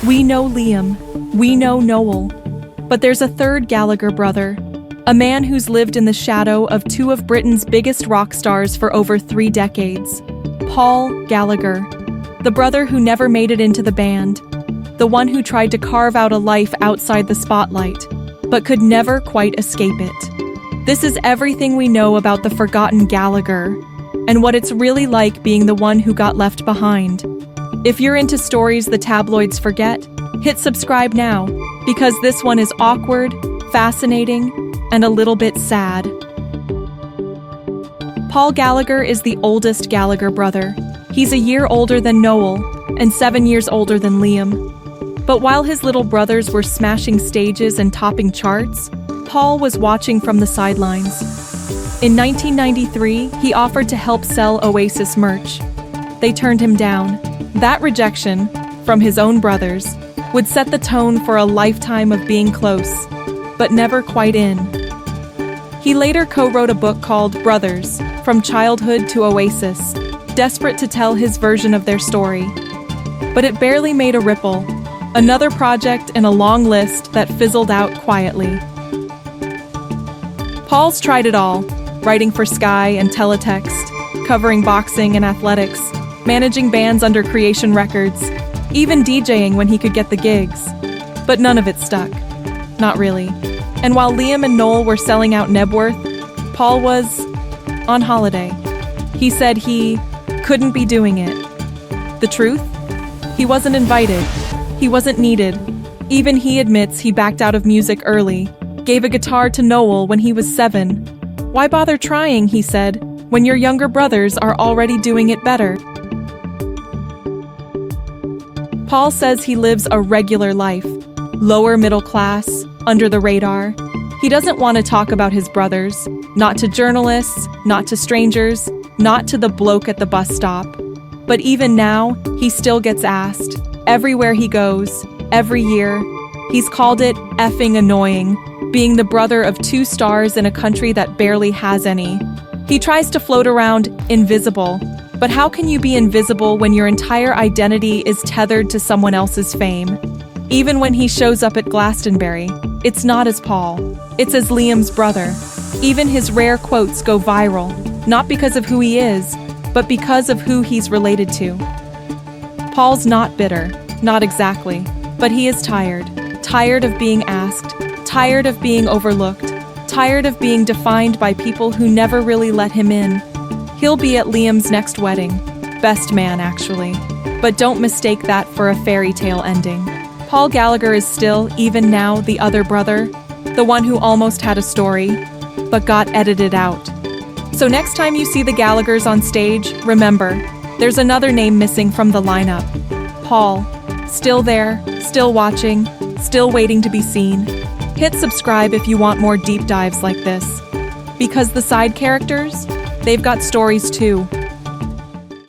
We know Liam. We know Noel. But there's a third Gallagher brother, a man who's lived in the shadow of two of Britain's biggest rock stars for over 3 decades. Paul Gallagher, the brother who never made it into the band, the one who tried to carve out a life outside the spotlight, but could never quite escape it. This is everything we know about the forgotten Gallagher, and what it's really like being the one who got left behind. If you're into stories the tabloids forget, hit subscribe now, because this one is awkward, fascinating, and a little bit sad. Paul Gallagher is the oldest Gallagher brother. He's a year older than Noel, and 7 years older than Liam. But while his little brothers were smashing stages and topping charts, Paul was watching from the sidelines. In 1993, he offered to help sell Oasis merch. They turned him down. That rejection, from his own brothers, would set the tone for a lifetime of being close, but never quite in. He later co-wrote a book called Brothers, From Childhood to Oasis, desperate to tell his version of their story. But it barely made a ripple, another project in a long list that fizzled out quietly. Paul's tried it all, writing for Sky and Teletext, covering boxing and athletics, managing bands under Creation Records, even DJing when he could get the gigs. But none of it stuck. Not really. And while Liam and Noel were selling out Nebworth, Paul was on holiday. He said he couldn't be doing it. The truth? He wasn't invited. He wasn't needed. Even he admits he backed out of music early, gave a guitar to Noel when he was 7. Why bother trying, he said, when your younger brothers are already doing it better? Paul says he lives a regular life, lower middle class, under the radar. He doesn't want to talk about his brothers, not to journalists, not to strangers, not to the bloke at the bus stop. But even now, he still gets asked, everywhere he goes, every year. He's called it effing annoying, being the brother of 2 stars in a country that barely has any. He tries to float around invisible, but how can you be invisible when your entire identity is tethered to someone else's fame? Even when he shows up at Glastonbury, it's not as Paul, it's as Liam's brother. Even his rare quotes go viral, not because of who he is, but because of who he's related to. Paul's not bitter, not exactly, but he is tired. Tired of being asked, tired of being overlooked, tired of being defined by people who never really let him in. He'll be at Liam's next wedding. Best man, actually. But don't mistake that for a fairy tale ending. Paul Gallagher is still, even now, the other brother, the one who almost had a story, but got edited out. So next time you see the Gallaghers on stage, remember, there's another name missing from the lineup. Paul. Still there, still watching, still waiting to be seen. Hit subscribe if you want more deep dives like this. Because the side characters, they've got stories too.